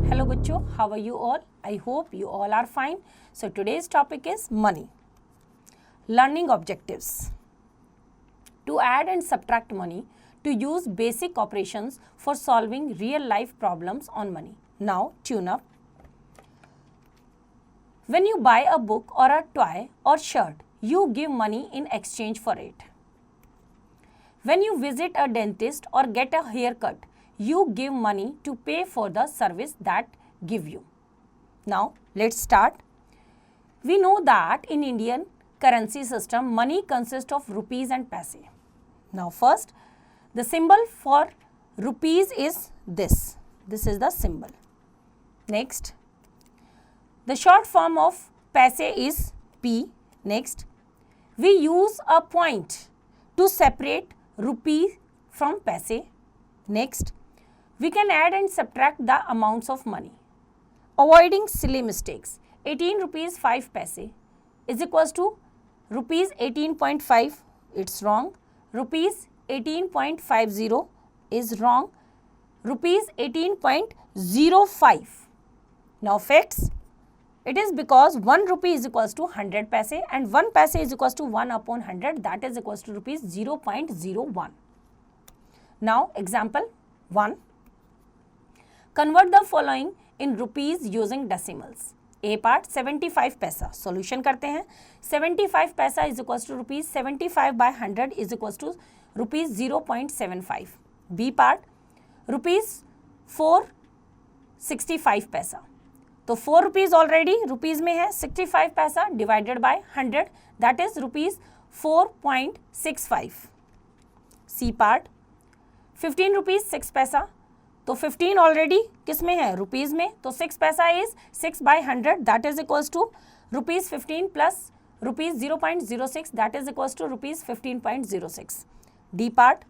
Hello बच्चों, how are you all? I hope you all are fine. So today's topic is money. Learning objectives. To add and subtract money, to use basic operations for solving real life problems on money. Now tune up. When you buy a book or a toy or shirt, you give money in exchange for it. When you visit a dentist or get a haircut, you give money to pay for the service that give you. Now, let's start. We know that in Indian currency system, money consists of rupees and paise. Now, first, the symbol for rupees is this. This is the symbol. Next, the short form of paise is P. Next, we use a point to separate rupee from paise. Next, we can add and subtract the amounts of money. Avoiding silly mistakes. 18 rupees 5 paise is equals to rupees 18.5. It's wrong. Rupees 18.50 is wrong. Rupees 18.05. Now facts. It is because 1 rupee is equals to 100 paise and 1 paise is equals to 1 upon 100, that is equals to rupees 0.01. Now example 1. Convert the following in rupees using decimals. A part 75 पैसा. Solution करते हैं. 75 पैसा is equals to rupees 75 by 100 is equals to rupees 0.75. B part rupees 465 पैसा. तो 4 rupees already rupees में है. 65 पैसा divided by 100, that is rupees 4.65. C part 15 rupees 6 पैसा. तो 15 ऑलरेडी किस में है? रुपीज़ में. तो 6 paisa is 6 by 100, that is equals to rupees 15 plus rupees 0.06, that is equals to rupees 15.06. D part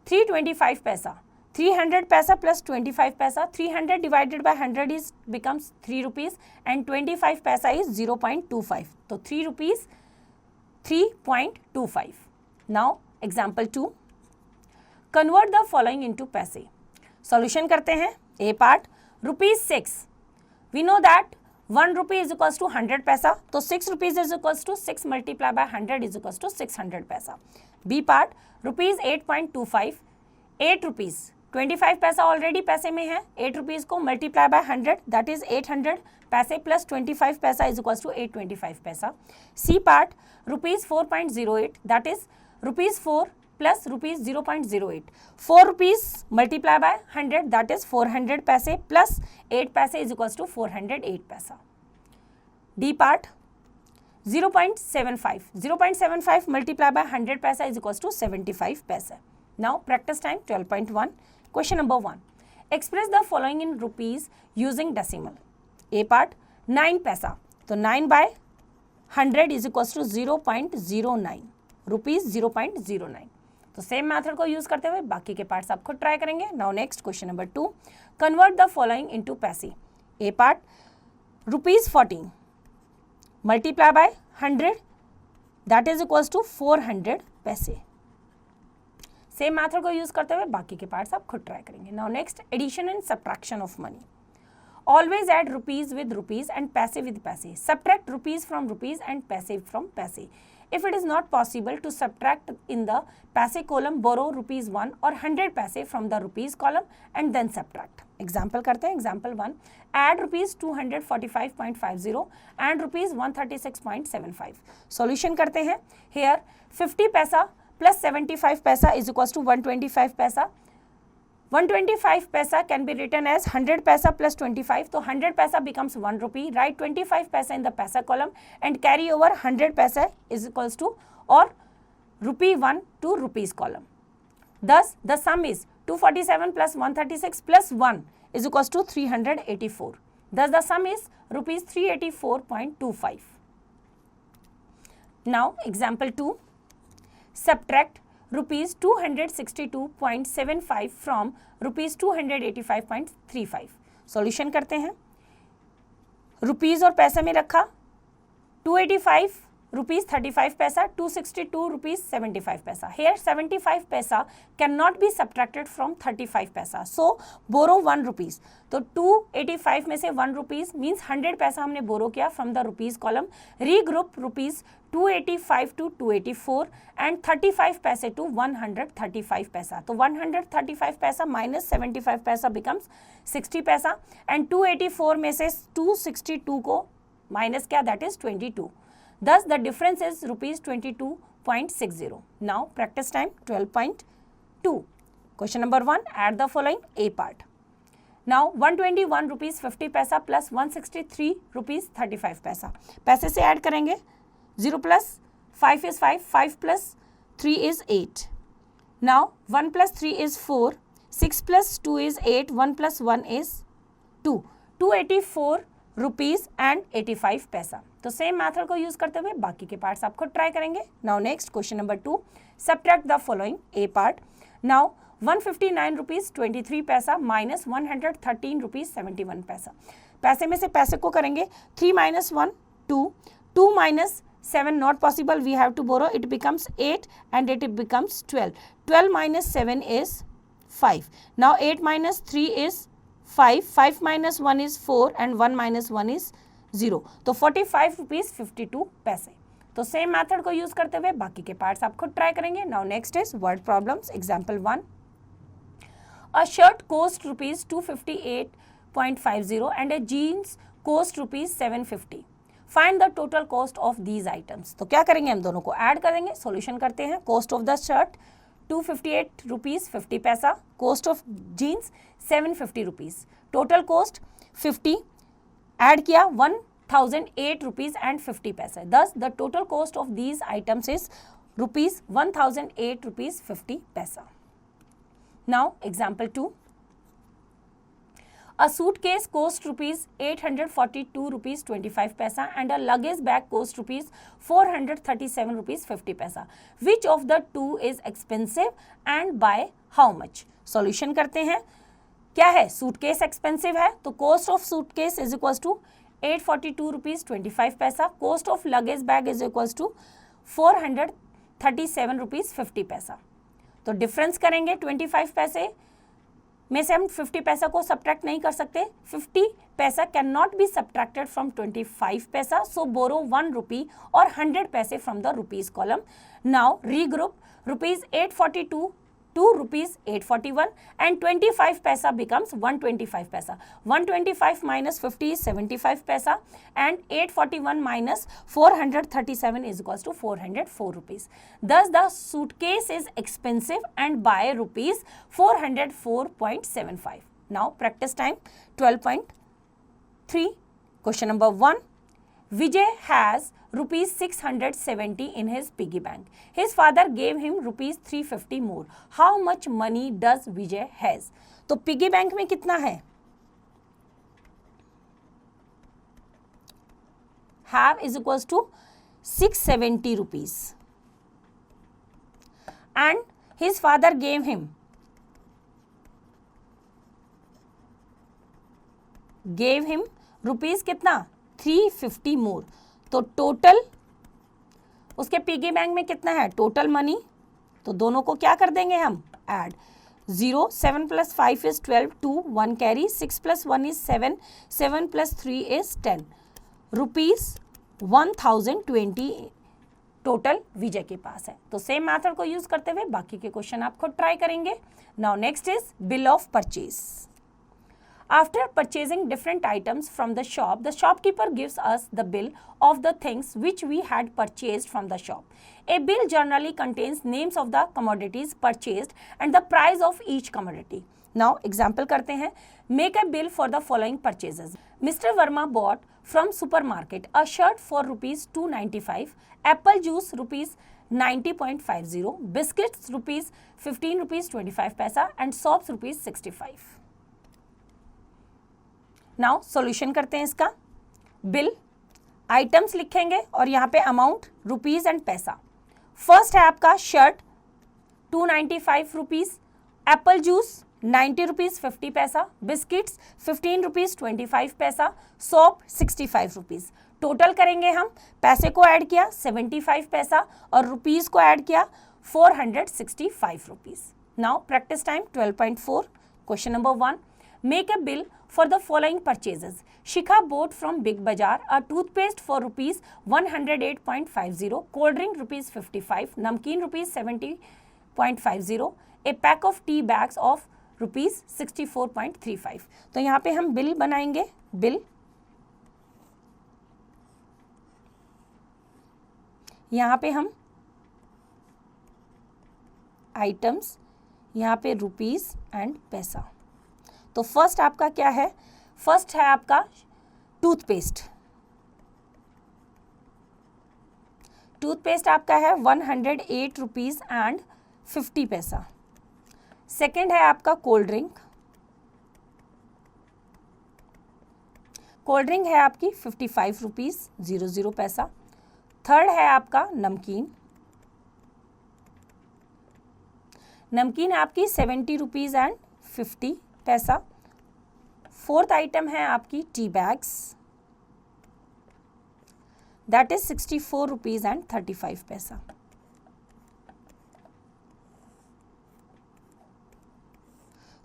325 paisa. 300 paisa plus 25 paisa. 300 divided by 100 is becomes 3 rupees and 25 paisa is 0.25. तो 3 rupees 3.25. Now example 2. Convert the following into paise. Solution करते हैं. A part rupees 6. We know that 1 rupee is equals to 100 paisa. तो 6 rupees is equals to 6 multiply by 100 is equals to 600 paisa. B part rupees 8.25. 8 rupees 25 पैसा already पैसे में है. 8 rupees को multiply by 100, that is 800 पैसे plus 25 paisa is equals to 825 paisa. C part rupees 4.08, that is rupees 4 plus rupees 0.08. 4 rupees multiply by 100, that is 400 paise plus 8 paise is equals to 408 paisa. D part 0.75. 0.75 multiply by 100 paisa is equals to 75 paisa. Now practice time 12.1. Question number 1. Express the following in rupees using decimal. A part 9 paisa. तो 9 by 100 is equals to 0.09. Rupees 0.09. तो same method को use करते हुए बाकी के parts आप खुद try करेंगे. Now next question number 2. Convert the following into paise. A part rupees 14 multiply by 100, that is equals to 400 paise. Same method को यूज करते हुए बाकी के पार्ट्स आप खुद ट्राई करेंगे. Now next addition and subtraction of money. Always add rupees with rupees and paise with paise. Subtract rupees from rupees and paise from paise. If it is not possible to subtract in the paise column, borrow rupees 1 or 100 paise from the rupees column and then subtract. Example करते हैं. Example 1. Add rupees 245.50 and rupees 136.75. Solution करते हैं. Here 50 पैसा plus 75 पैसा is equals to 125 पैसा. 125 paisa can be written as 100 paisa plus 25. So 100 paisa becomes 1 rupee. Write 25 paisa in the paisa column and carry over 100 paisa is equals to or rupee 1 to rupees column. Thus the sum is 247 plus 136 plus 1 is equals to 384. Thus the sum is rupees 384.25. Now example 2. Subtract rupees 262.75 from rupees 285.35. Solution करते हैं. Rupees और पैसे में रखा. 285 rupees 35 paisa, 262 rupees 75 paisa. Here 75 paisa cannot be subtracted from 35 paisa. So borrow 1 rupees. तो 285 में से 1 rupees means 100 पैसा हमने बोरो किया from the rupees column. Regroup rupees 285 to 284 and 35 पैसे to 135 पैसा. तो 135 पैसा minus 75 पैसा becomes 60 पैसा and 284 में से 262 को minus क्या, that is 22. Thus the difference is rupees 22.60. Now practice time 12.2. Question number 1, add the following. A part. Now 121 rupees 50 पैसा plus 163 rupees 35 पैसा. पैसे से ऐड करेंगे. 0 plus 5 is 5, 5 plus 3 is 8. Now 1 plus 3 is 4, 6 plus 2 is 8, 1 plus 1 is 2. 284 rupees and 85 पैसा. तो same method को use करते हुए बाकी के पार्ट्स आप खुद ट्राई करेंगे. Now next question number 2, subtract the following. A part. Now 159 rupees 23 पैसा माइनस 113 रुपीज 71 पैसा. पैसे में से पैसे को करेंगे. 3 minus 1 2, 2 minus 7 not possible, we have to borrow, it becomes 8 and it becomes 12. 12 minus 7 is 5. Now 8 minus 3 is 5, 5 minus 1 is 4 and 1 minus 1 is 0. तो 45 rupees 52 पैसे. तो सेम मेथड को यूज करते हुए बाकी के पार्ट्स आप खुद ट्राई करेंगे. Now next is word problems. Example 1, a shirt cost rupees 258.50 and a jeans cost rupees 750. Find the total cost of these items. तो क्या करेंगे, हम दोनों को ऐड करेंगे. सॉल्यूशन करते हैं. Cost of the shirt 258 rupees 50 paisa, cost of jeans 750 rupees, total cost 50, add किया 1008 rupees and 50 paisa. Thus the total cost of these items is rupees 1008 rupees 50 paisa. Now example 2, a suitcase cost rupees 842 rupees 25 paisa and a luggage bag cost rupees 437 rupees 50 paisa. Which of the two is expensive and by how much? Solution करते हैं. क्या है, suitcase expensive है तो cost of suitcase is equals to 842 rupees 25 paisa. Cost of luggage bag is equals to 437 rupees 50 paisa. तो difference करेंगे. 25 पैसे में से हम 50 पैसा को सब्ट्रैक्ट नहीं कर सकते. 50 पैसा can not be subtracted from 25 पैसा. सो बोरो 1 रुपी और 100 पैसे from the rupees column. Now regroup rupees 842 to rupees 841 and 25 paisa becomes 125 paisa. 125 minus 50 is 75 paisa and 841 minus 437 is equals to 404 rupees. Thus the suitcase is expensive and by rupees 404.75. Now practice time 12.3. Question number 1. Vijay has rupees 670 in his piggy bank. His father gave him rupees 350 more. How much money does Vijay has? तो piggy bank में कितना है? Have is equals to 670 rupees. And his father gave him rupees कितना? 350 मोर. तो total उसके piggy bank में कितना है टोटल मनी. तो दोनों को क्या कर देंगे हम, add. 0, 7 plus 5 is 12, 2, 1 carry, 6 plus 1 is 7, 7 plus 3 is 10. Rupees 1020 total विजय के पास है. तो सेम मेथड को यूज करते हुए बाकी के क्वेश्चन आप खुद ट्राई करेंगे. Now next is bill of purchase. After purchasing different items from the shop, the shopkeeper gives us the bill of the things which we had purchased from the shop. A bill generally contains names of the commodities purchased and the price of each commodity. Now, example करते हैं. Make a bill for the following purchases. Mr. Verma bought from supermarket a shirt for rupees 295, apple juice rupees 90.50, biscuits rupees 15 rupees 25 paisa and soaps rupees 65. Now solution करते हैं इसका. Bill, items लिखेंगे और यहाँ पे amount rupees and पैसा. First है आपका shirt 295 rupees, Apple juice 90 rupees 50 पैसा, बिस्किट्स 15 रुपीज 25 पैसा, सोप 65 रुपीज. टोटल करेंगे हम, पैसे को ऐड किया 75 पैसा और रुपीस को ऐड किया 465 rupees. Now practice time 12.4। Question number 1, make a bill for the following purchases. Shikha bought from Big Bazaar a toothpaste for rupees 108.50, cold drink rupees 55, namkeen rupees 70.50, a pack of tea bags of rupees 64.35। तो यहाँ पे हम bill बनाएंगे, bill, यहाँ पे हम items, यहाँ पे रुपीस एंड पैसा। तो फर्स्ट आपका क्या है, फर्स्ट है आपका टूथपेस्ट। टूथपेस्ट आपका है 108 रुपीज एंड 50 पैसा। सेकेंड है आपका कोल्ड ड्रिंक, कोल्ड ड्रिंक है आपकी 55 रुपीज 00 पैसा। थर्ड है आपका नमकीन, नमकीन आपकी 70 रुपीज एंड 50 पैसा। फोर्थ आइटम है आपकी tea bags, that is 64 rupees and 35 पैसा।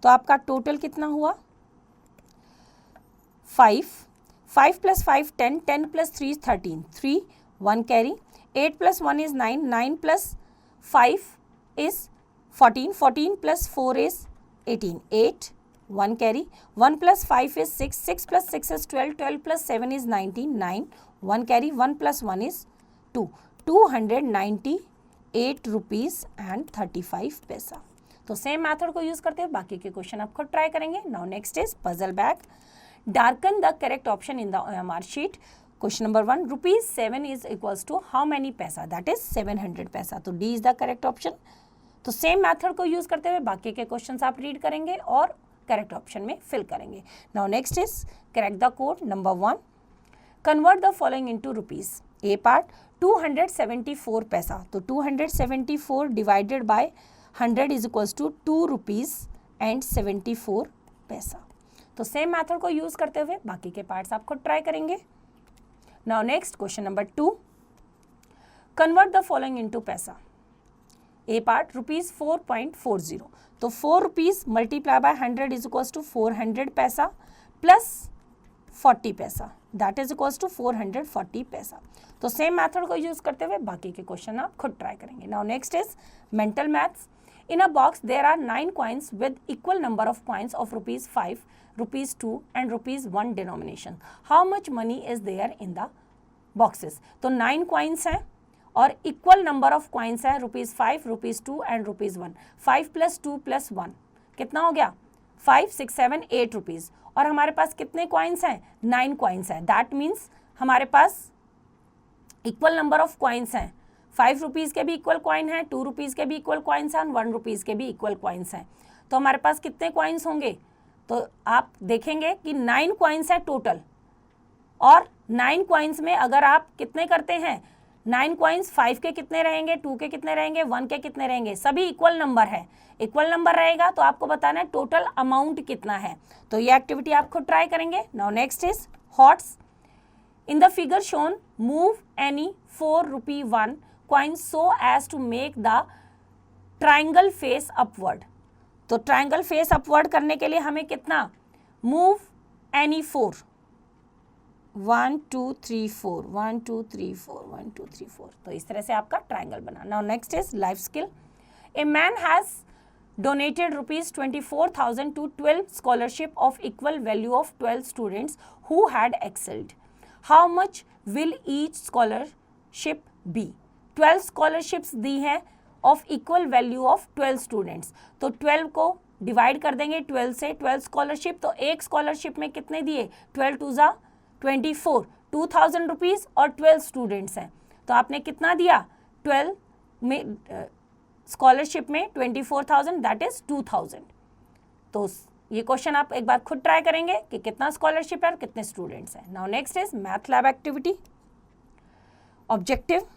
तो आपका टोटल कितना हुआ, 5 plus 5 10, 10 plus 3 13, 3 1 carry, 8 plus 1 is 9, 9 plus 5 is 14, 14 plus 4 is 18, 8 1 carry, 1 plus 5 is 6, 6 plus 6 is 12, 12 plus 7 is 19, 9 1 carry, 1 plus 1 is 2, 298 rupees and 35 पैसा। तो सेम मेथड को यूज करते हुए बाकी के क्वेश्चन आप खुद ट्राई करेंगे। Now next is puzzle bag. Darken the correct option in the OMR sheet. Question number 1, rupees 7 is equals to how many paisa, that is 700 paisa. तो D is the correct option. तो same method को use करते हुए बाकी के questions आप read करेंगे और करेक्ट ऑप्शन में फिल करेंगे। Now next is correct the code. Number 1, convert the following into rupees. A part 274 paisa, तो 274 divided by 100 is equals to 2 rupees and 74 paisa. तो सेम मेथड को यूज करते हुए बाकी के पार्ट्स आप खुद ट्राई करेंगे। Now next question number 2, convert the following into paisa. A part rupees 4.40, तो 4 rupees multiply by 100 is equals to 400 paisa plus 40 पैसा, दैट इज इक्वल्स टू 440 पैसा। तो सेम मेथड को यूज करते हुए बाकी के क्वेश्चन आप खुद ट्राई करेंगे। Now next is mental maths. In a box there are 9 coins with equal number of coins of rupees 5, rupees 2 and rupees 1 denomination. How much money is there in the boxes. तो 9 coins हैं और equal number of coins है rupees 5, rupees 2 and rupees 1। 5 plus 2 plus 1 कितना हो गया, 5 6 7 8 rupees. और हमारे पास कितने कॉइन्स हैं, 9 कॉइन्स हैं। दैट मीन्स हमारे पास इक्वल नंबर ऑफ कॉइन्स हैं। 5 रुपीज के भी इक्वल कॉइन है, 2 रुपीज के भी इक्वल कॉइन्स हैं, 1 रुपीज के भी इक्वल कॉइन्स हैं। तो हमारे पास कितने कॉइन्स होंगे, तो आप देखेंगे कि 9 कॉइन्स है टोटल। और 9 कॉइन्स में अगर आप कितने करते हैं, 9 कॉइन्स 5 के कितने रहेंगे, 2 के कितने रहेंगे, 1 के कितने रहेंगे, सभी इक्वल नंबर है। इक्वल नंबर रहेगा तो आपको बताना है टोटल अमाउंट कितना है। तो ये एक्टिविटी आप खुद ट्राई करेंगे। Now next is HOTS. In the figure shown move any 4 rupee 1 coin so as to make the triangle face upward. तो ट्राइंगल फेस अपवर्ड करने के लिए हमें कितना, मूव एनी 4, 1 2 3 4, 1 2 3 4, 1 2 3 4। तो इस तरह से आपका ट्राइंगल बना। Now next is life skill. A man has donated rupees 24,000 to 12 scholarship of equal value of 12 students who had excelled. How much will each scholarship be? 12 scholarships दी हैं of equal value of 12 students. तो 12 को divide कर देंगे 12 से, 12 scholarship, तो एक scholarship में कितने दिए, 12 2 जा 24, 2,000 रुपीज और 12 स्टूडेंट्स हैं। तो आपने कितना दिया, 12 में स्कॉलरशिप में 24,000, दैट इज 2,000। तो ये क्वेश्चन आप एक बार खुद ट्राई करेंगे कि कितना स्कॉलरशिप है और कितने स्टूडेंट्स हैं। Now next is math lab activity. Objective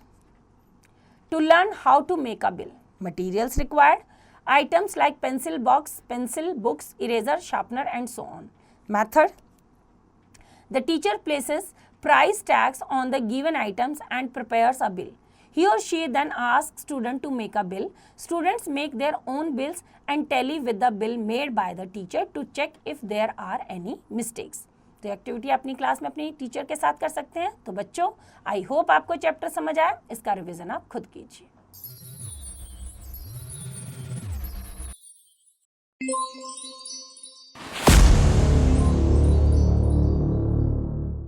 to learn how to make a bill. Materials required items like pencil box, pencil, books, eraser, sharpener and so on. Method the teacher places price tags on the given items and prepares a bill. He or she then asks student to make a bill. Students make their own bills and tally with the bill made by the teacher to check if there are any mistakes. तो activity अपनी class में अपनी teacher के साथ कर सकते हैं. तो बच्चों, आई होप आपको चैप्टर समझ आया. इसका रिवीजन आप खुद कीजिए.